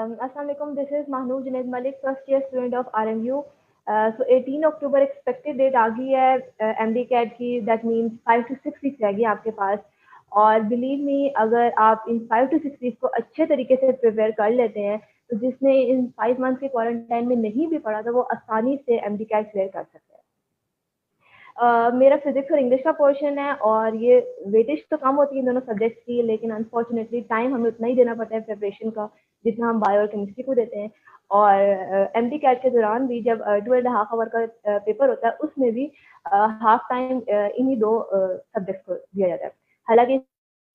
Assalamualaikum. This is Mahnoor Junaid Malik, first year student of RMU. So 18 October expected date आ गई है MD CAT की. That means 5 to 6 weeks रहेगी आपके पास. और बिलीव मी, अगर आप इन 5 to 6 वीक्स को अच्छे तरीके से प्रिपेयर कर लेते हैं तो जिसने इन 5 मंथ्स के क्वारंटाइन में नहीं भी पढ़ा था वो आसानी से एमडी कैट क्लियर कर सकते हैं. मेरा फिजिक्स और इंग्लिश का पोर्शन है और ये वेटेज तो कम होती है इन दोनों सब्जेक्ट्स की, लेकिन अनफॉर्चुनेटली टाइम हमें उतना ही देना पड़ता है प्रिपरेशन का जितना हम बायो और केमिस्ट्री को देते हैं. और एमडी कैट के दौरान भी जब 2.5 आवर का पेपर होता है उसमें भी हाफ टाइम इन्हीं दो सब्जेक्ट्स को दिया जाता है. हालांकि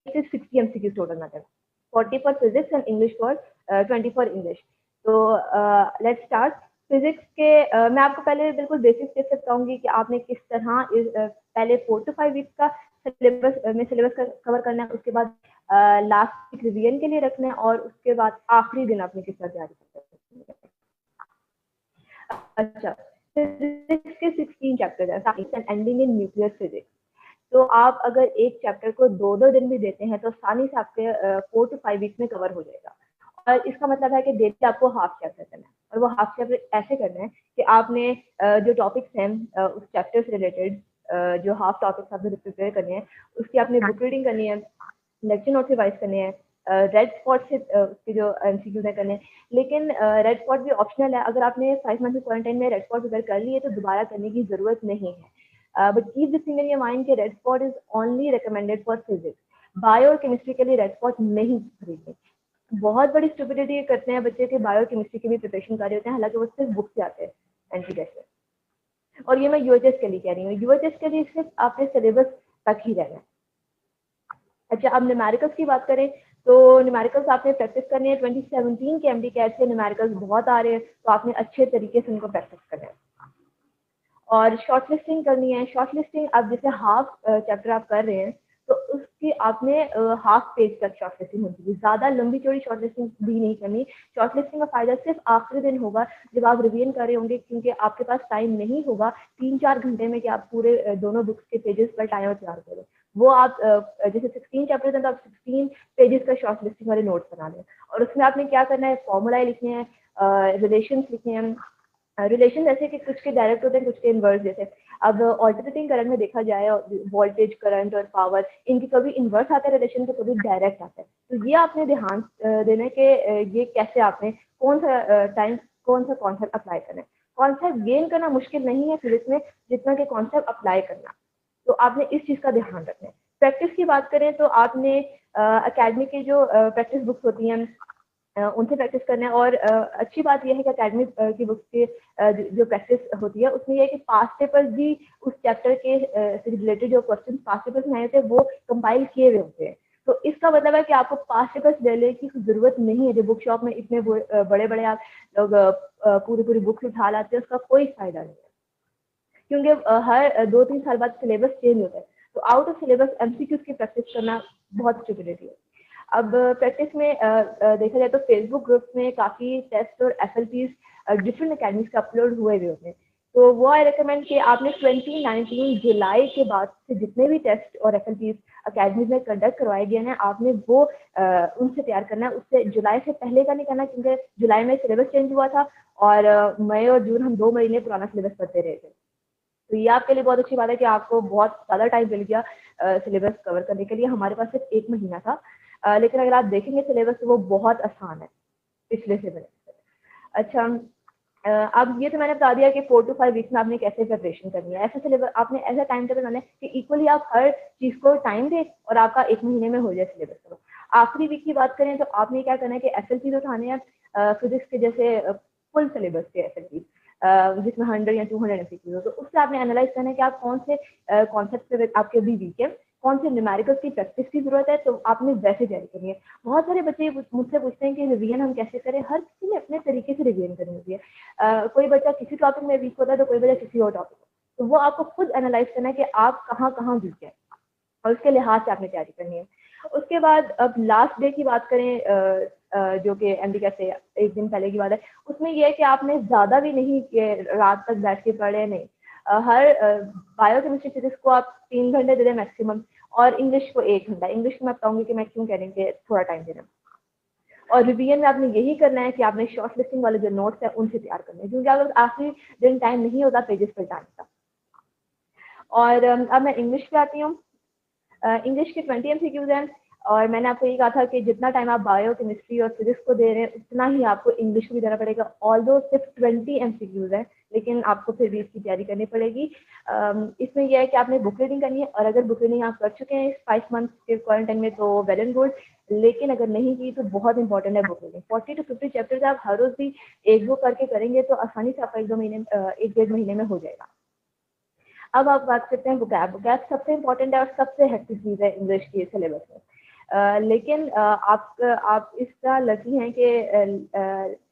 60 एमसीक्यूज टोटल आते हैं, 40 for physics and English for 20 for English. तो लेट्स स्टार्ट. फिजिक्स के मैं आपको पहले बिल्कुल बेसिक टिप्स बताऊंगी कि आपने किस तरह पहले 4 to 5 वीक्स का सिलेबस कवर करना है, उसके बाद लास्ट वीक रिवीजन के लिए रखना है और उसके बाद आखिरी दिन आपने किस तरह तैयारी करनी है. अच्छा, फिजिक्स के 16 चैप्टर्स हैं एंडिंग इन न्यूक्लियर फिजिक्स. तो आप अगर एक चैप्टर को 2-2 दिन भी देते हैं तो आसानी से आपके 4 to 5 वीक्स में कवर हो जाएगा. और इसका मतलब है कि डेली आपको हाफ चैप्टर करना है और वो हाफ चैप्टर ऐसे करना है कि आपने जो टॉपिक्स हैं उस चैप्टर से रिलेटेड जो हाफ टॉपिक्स आपने प्रिपेयर करने हैं उसकी आपने बुक रीडिंग करनी है, लेक्चर नोट रिवाइज करने हैं, रेड स्पॉट से उसके जो एमसीक्यूज है करने हैं. लेकिन रेड स्पॉट भी ऑप्शनल है. अगर आपने 5 मंथ क्वारंटाइन में रेड स्पॉट प्रिपेयर कर लिए तो दोबारा करने की जरूरत नहीं है. But keep this thing in your mind कि red spot is only recommended for physics. Bio और केमिस्ट्री के लिए रेड स्पॉट नहीं खरीदने. बहुत बड़ी स्टुपिडिटी करते हैं बच्चे के बायो केमिस्ट्री की भी प्रिपरेशन कर रहे होते हैं, हालांकि वो सिर्फ बुक से आते हैं एंटी टेस्ट से. और ये मैं यूएचएस के लिए कह रही हूँ, यूएचएस के लिए सिर्फ आपने सिलेबस तक ही रहना है. अच्छा, अब न्यूमेरिकल्स की बात करें तो न्यूमेरिकल्स आपने प्रैक्टिस करनी है. 2017 के एमडी कैट से न्यूमेरिकल्स बहुत आ रहे हैं तो आपने अच्छे तरीके से उनको प्रैक्टिस करना है. और शॉर्ट लिस्टिंग करनी है. शॉर्ट लिस्टिंग अब जैसे हाफ चैप्टर आप कर रहे हैं तो उसकी आपने हाफ पेज तक शॉर्ट लिस्टिंग होती है. ज़्यादा लंबी चौड़ी शॉर्ट लिस्टिंग भी नहीं करनी. शॉर्ट लिस्टिंग का फायदा सिर्फ आखिरी दिन होगा जब आप रिवीजन कर रहे होंगे, क्योंकि आपके पास टाइम नहीं होगा 3-4 घंटे में कि आप पूरे दोनों बुक्स के पेजेस पर टाइमर तैयार करें. वो आप जैसे 16 चैप्टर्स हैं तो आप 16 पेजेस का शॉर्ट लिस्टिंग वाले नोट्स बना लें और उसमें आपने क्या करना है, फॉर्मूलाए लिखने हैं, रिलेशन लिखने हैं. रिलेशन ऐसे कि कुछ के डायरेक्ट होते हैं, कुछ के इन्वर्स जैसे. अब ऑल्टरनेटिंग करंट में देखा जाए वोल्टेज, करंट और पावर, इनके कभी इन्वर्स आता है रिलेशन तो कभी डायरेक्ट आता है. तो ये आपने ध्यान देना है कि ये कैसे आपने कौन सा टाइम कौन सा कॉन्सेप्ट अप्लाई करना है. कॉन्सेप्ट गेन करना मुश्किल नहीं है फिजिक्स में जितना कि कॉन्सेप्ट अप्लाई करना. तो आपने इस चीज़ का ध्यान रखना है. प्रैक्टिस की बात करें तो आपने अकेडमी की जो प्रैक्टिस बुक्स होती हैं उनसे प्रैक्टिस करना है. और अच्छी बात यह है कि अकेडमी की बुक्स के जो प्रैक्टिस होती है उसमें यह है कि पास्ट पेपर्स भी उस चैप्टर के से रिलेटेड जो क्वेश्चन पास्ट पेपर्स में आए होते हैं वो कंपाइल किए हुए होते हैं. तो इसका मतलब है कि आपको पास्ट पेपर्स लेने की जरूरत नहीं है. जो बुक शॉप में इतने बड़े बड़े आप लोग पूरी पूरी बुक्स उठा लाते हैं उसका कोई फायदा नहीं है, क्योंकि हर 2-3 साल बाद सिलेबस चेंज होता है. तो आउट ऑफ सिलेबस एमसीक्यूज की प्रैक्टिस करना बहुत स्टुपिडिटी है. अब प्रैक्टिस में देखा जाए तो फेसबुक ग्रुप्स में काफ़ी टेस्ट और एफएलपीज डिफरेंट अकेडमीज के अपलोड हुए हुए होते हैं. तो वो आई रिकमेंड कि आपने 2019 जुलाई के बाद से जितने भी टेस्ट और एफएलपीज अकेडमीज में कंडक्ट करवाए गए हैं आपने वो उनसे तैयार करना है. उससे जुलाई से पहले का नहीं करना, क्योंकि जुलाई में सिलेबस चेंज हुआ था और मई और जून हम 2 महीने पुराना सिलेबस पढ़ते रहे थे. तो ये आपके लिए बहुत अच्छी बात है कि आपको बहुत ज़्यादा टाइम मिल गया सिलेबस कवर करने के लिए. हमारे पास सिर्फ 1 महीना था, लेकिन अगर आप देखेंगे सिलेबस तो वो बहुत आसान है पिछले से बने. अच्छा, अब ये तो मैंने बता दिया कि 4 to 5 वीक्स में आपने कैसे प्रिपरेशन करनी है. ऐसा सिलेबस आपने ऐसा टाइम टेबल बनाना है कि इक्वली आप हर चीज़ को टाइम दें और आपका 1 महीने में हो जाए सिलेबस कवर. आखिरी वीक की बात करें तो आपने क्या करना है कि एफएलपीज उठाने हैं फिजिक्स के जैसे फुल सिलेबस के एफएलपीज जिसमें 100 या 200 एमसीक्यू हो. तो उससे आपने एनालाइज करना है कि आप कौन से कॉन्सेप्ट पे आपके अभी वीक है, कौन से न्यूमेरिकल्स की प्रैक्टिस की जरूरत है, तो आपने वैसे तैयारी करनी है. बहुत सारे बच्चे मुझसे पूछते हैं कि रिवीजन हम कैसे करें. हर किसी ने अपने तरीके से रिवीजन करनी होती है. कोई बच्चा किसी टॉपिक में वीक होता है तो कोई बच्चा किसी और टॉपिक में. तो वो आपको खुद एनालाइज करना है कि आप कहाँ कहाँ वीक है और उसके लिहाज से आपने तैयारी करनी है. उसके बाद अब लास्ट डे की बात करें जो कि एमडी कैसे एक दिन पहले की बात है, उसमें यह है कि आपने ज़्यादा भी नहीं कि रात तक बैठ के पढ़े नहीं. हर बायो केमिस्ट्री फिजिक्स को आप 3 घंटे दे दें मैक्सिमम और इंग्लिश को 1 घंटा. इंग्लिश को मैं बताऊंगी कि मैं क्यों कह रही हूँ कि थोड़ा टाइम देना. और रिवीजन में आपने यही करना है कि आपने शॉर्ट लिस्टिंग वाले जो नोट्स है उनसे तैयार करने हैं, क्योंकि अगर आखिरी दिन टाइम नहीं होता पेजेस पर जाने का। और अब मैं इंग्लिश पे आती हूँ। इंग्लिश के 20 एमसीक्यूज हैं, और मैंने आपको ये कहा था कि जितना टाइम आप बायो, केमिस्ट्री और फिजिक्स को दे रहे हैं उतना ही आपको इंग्लिश को भी देना पड़ेगा। ऑल्दो सिर्फ 20 एमसीक्यूज है, लेकिन आपको फिर भी इसकी तैयारी करनी पड़ेगी। इसमें यह है कि आपने बुक रीडिंग करनी है, और अगर बुक रीडिंग आप कर चुके हैं इस 5 मंथ के क्वारंटाइन में तो वेल एंड गुड, लेकिन अगर नहीं की तो बहुत इंपॉर्टेंट है बुक रीडिंग। 40 to 50 चैप्टर्स आप हर रोज भी एक दो करके करेंगे तो आसानी से आपका 1-1.5 महीने में हो जाएगा। अब आप बात करते हैं वोकैब। वोकैब सबसे इम्पोर्टेंट है और सबसे हेक्टिक चीज़ है इंग्लिश के सिलेबस में। लेकिन आप इसका लकी हैं कि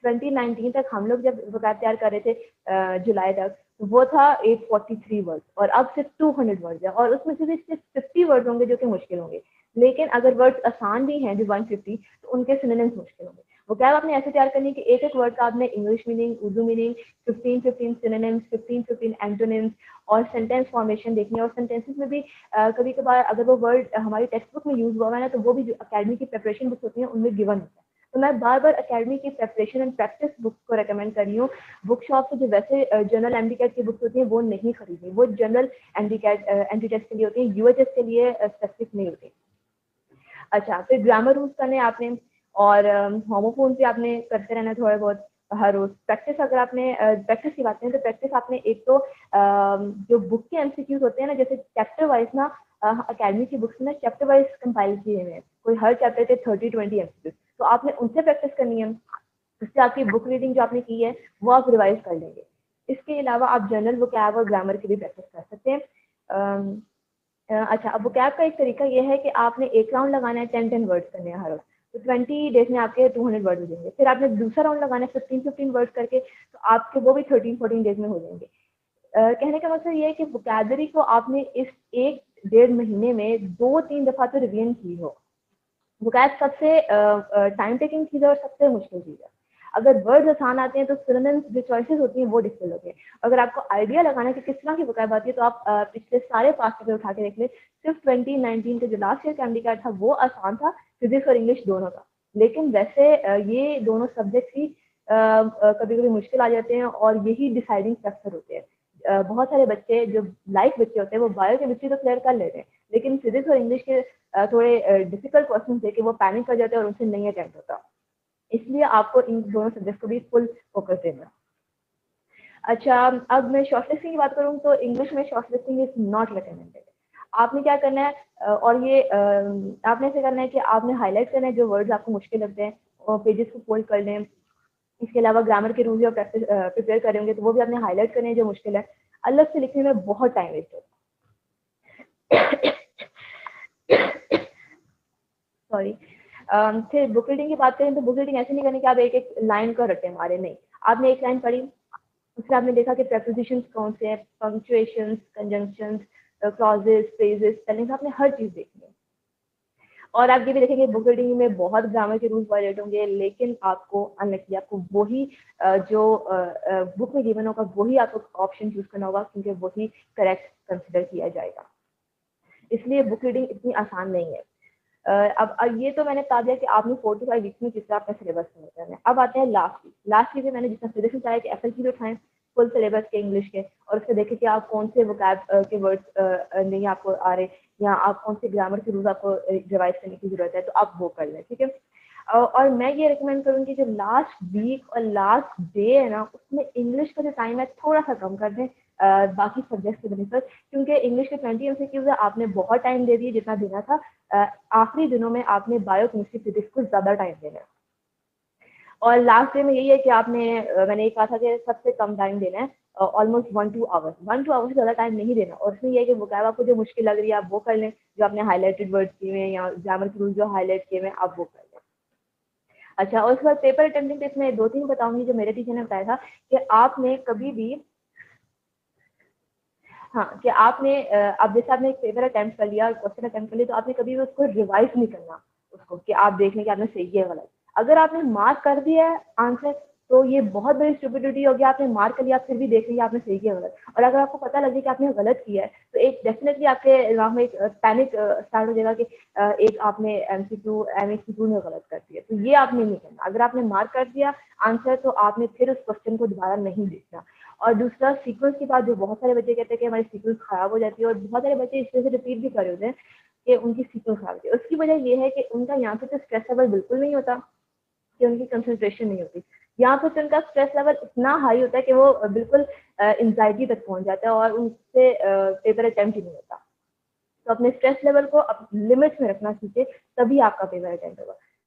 2019 तक हम लोग जब वोकैब तैयार कर रहे थे जुलाई तक, वो था 843 वर्ड्स, और अब सिर्फ 200 वर्ड्स है, और उसमें से भी सिर्फ 50 वर्ड्स होंगे जो कि मुश्किल होंगे। लेकिन अगर वर्ड्स आसान भी हैं जो 150, तो उनके सिनोनिम्स मुश्किल होंगे। वोकैब आपने ऐसे तैयार करनी है कि एक एक वर्ड का आपने English meaning, Urdu meaning, 15 synonyms, 15 antonyms और सेंटेंस फॉर्मेशन देखनी है। और सेंटेंसेस में भी कभी कभार अगर वो वर्ड हमारी टेक्स्ट बुक में यूज हुआ है ना, तो वो भी जो अकेडमी की प्रिपरेशन बुक्स होती हैं उनमें गिवन होता है। तो मैं बार बार अकेडमी की प्रिपरेशन एंड प्रैक्टिस बुक को रेकमेंड कर रही हूँ। बुक शॉप से जो वैसे जनरल एमडी-कैट की बुक्स होती हैं वो नहीं खरीदनी, वो जनरल एंटी टेस्ट के लिए होती है, यूएचएस के लिए स्पेसिफिक नहीं होती। अच्छा, फिर ग्रामर रूल्स करने आपने, और होमोफोन भी आपने करते रहना थोड़े बहुत हर रोज। प्रैक्टिस अगर आपने प्रैक्टिस की बात करें तो प्रैक्टिस आपने एक तो जो बुक के एमसीक्यूज होते हैं ना, जैसे चैप्टर वाइज ना, अकेडमी की बुक्स में चैप्टर वाइज कंपाइल किए हुए हैं, कोई हर चैप्टर के 30-20 एमसीक्यूज, तो आपने उनसे प्रैक्टिस करनी है। इससे आपकी बुक रीडिंग जो आपने की है वो आप रिवाइज कर लेंगे। इसके अलावा आप जनरल वोकैब और ग्रामर की भी प्रैक्टिस कर सकते हैं। अच्छा, अब वोकैब का एक तरीका ये है कि आपने एक राउंड लगाना है, 10-10 वर्ड्स करने हैं हर रोज, तो 20 डेज में आपके 200 वर्ड हो जाएंगे। फिर आपने दूसरा राउंड लगाना है 15-15 वर्ड्स करके, तो आपके वो भी 13-14 डेज में हो जाएंगे। कहने का मतलब ये है कि वोकैबलरी को आपने इस 1-1.5 महीने में 2-3 दफा तो रिवीजन की हो। वोकैब सबसे टाइम टेकिंग चीज़ है और सबसे मुश्किल चीज़ है। अगर वर्ड्स आसान आते हैं तो सिनोनिम्स जो चॉइसेस होती हैं वो डिफिकल्ट होती हैं। अगर आपको आइडिया लगाना है कि किस तरह की वोकैब आती है, तो आप पिछले सारे पास्ट पेपर उठा के देख लें। सिर्फ 2019 का जो लास्ट ईयर का एमडी-कैट था वो आसान था, फिजिक्स और इंग्लिश दोनों का। लेकिन वैसे ये दोनों सब्जेक्ट ही कभी कभी मुश्किल आ जाते हैं, और यही डिसाइडिंग फैक्टर होते हैं। बहुत सारे बच्चे जो लाइक बच्चे होते हैं वो बायो केमिस्ट्री तो क्लियर कर लेते हैं, लेकिन फिजिक्स और इंग्लिश के थोड़े डिफिकल्ट क्वेश्चन देके वो पैनिक कर जाते हैं और उनसे नहीं अटेंड होता। इसलिए आपको इन दोनों सब्जेक्ट को भी फुल फोकस देना है। अच्छा, अब मैं शॉर्ट लिस्टिंग की बात करूँ तो इंग्लिश में short listing is not recommended. आपने क्या करना है, और ये आपने ऐसे करना है कि आपने हाईलाइट करना है जो वर्ड्स आपको मुश्किल लगते हैं, और पेजेस को फोल्ड कर लें। इसके अलावा ग्रामर के रूल्स और प्रैक्टिस प्रिपेयर करेंगे तो वो भी आपने हाईलाइट करने हैं जो मुश्किल है। अलग से लिखने में बहुत टाइम वेस्ट होता है। सॉरी। फिर बुक रीडिंग की बात करें तो बुक रीडिंग ऐसे नहीं करनी कि आप एक एक लाइन को रटे मारे, नहीं। आपने एक लाइन पढ़ी, उससे आपने देखा कि प्रेपोजिशंस कौन से हैं, punctuations, conjunctions, clauses, phrases, spellings, आपने हर चीज देखनी है। और आप ये भी देखेंगे बुक रीडिंग में बहुत ग्रामर के रूल्स वायलेट होंगे, लेकिन आपको अनलकी आपको वही जो बुक में गिवन होगा वही आपको ऑप्शन चूज करना होगा, क्योंकि वही करेक्ट कंसिडर किया जाएगा। इसलिए बुक रीडिंग इतनी आसान नहीं है। अब ये तो मैंने बता दिया कि आपने 4 to 5 वीक्स में किस तरह अपना सिलेबस कवर करना है। अब आते हैं लास्ट वीक। लास्ट वीक में मैंने जितना फिजिक्स में बताया कि एफएलक्यूज उठाएं फुल सिलेबस के इंग्लिश के, और उससे देखें कि आप कौन से वोकैब के वर्ड्स नहीं आपको आ रहे, या आप कौन से ग्रामर के रूल्स आपको रिवाइज करने की जरूरत है, तो आप वो कर लें, ठीक है। और मैं ये रिकमेंड करूँगी जो लास्ट वीक और लास्ट डे है ना, उसमें इंग्लिश का जो टाइम है थोड़ा सा कम कर दें बाकी सब्जेक्ट के बनस्पत, क्योंकि इंग्लिश के 20 एमसीक्यूज है, आपने बहुत टाइम दे दिया जितना देना था। आखिरी दिनों में आपने बायो, केमिस्ट्री, फिजिक्स को ज्यादा टाइम देना है। और लास्ट डे में यही है कि आपने मैंने ये कहा था कि सबसे कम टाइम देना है, ऑलमोस्ट 1-2 आवर्स। 1-2 आवर्स से ज़्यादा टाइम नहीं देना। और उसमें यह है कि वोकैब आपको जो मुश्किल लग रही है आप वो कर लें, जो आपने हाईलाइटेड वर्ड्स किए हैं या ग्रामर के रूल जो हाईलाइट किए हैं आप वो कर लें। अच्छा, और उसके बाद पेपर अटेम्प्टिंग टिप्स में 2-3 बताऊंगी जो मेरे टीचर ने बताया था कि आपने कभी भी, हाँ, कि आपने अब जैसे आपने एक पेपर अटेम्प्ट कर लिया, क्वेश्चन अटेम्प्ट कर लिया, तो आपने कभी भी उसको रिवाइज नहीं करना उसको कि आप देख लें कि आपने सही किया गलत। अगर आपने मार्क कर दिया है आंसर, तो ये बहुत बड़ी स्टुपिडिटी हो गया, आपने मार्क कर लिया, आप फिर भी देख रही है आपने सही किया गलत। और अगर आपको पता लगे कि आपने गलत किया है, तो एक डेफिनेटली आपके दिमाग में एक पैनिक स्टार्ट हो जाएगा कि एक आपने एमसीक्यू एमएसक्यू में गलत कर दिया। तो ये आपने नहीं करना। अगर आपने मार्क कर दिया आंसर, तो आपने फिर उस क्वेश्चन को दोबारा नहीं देखना। और दूसरा, सीक्वेंस के बाद जो बहुत सारे बच्चे कहते हैं कि हमारी सीक्वेंस खराब हो जाती है, और बहुत सारे बच्चे इस वजह से रिपीट भी कर रहे होते हैं कि उनकी सीक्वेंस खराब होती है। उसकी वजह ये है कि उनका यहाँ पे तो स्ट्रेस लेवल बिल्कुल नहीं होता, कि उनकी कंसंट्रेशन नहीं होती। यहाँ पे तो उनका स्ट्रेस लेवल इतना हाई होता है कि वो बिल्कुल एंजाइटी तक पहुंच जाता है और उनसे पेपर अटेम्प्ट ही नहीं होता। तो अपने स्ट्रेस लेवल को लिमिट्स में रखना सीखिए, तभी आपका पेपर अटेम्प्ट होगा।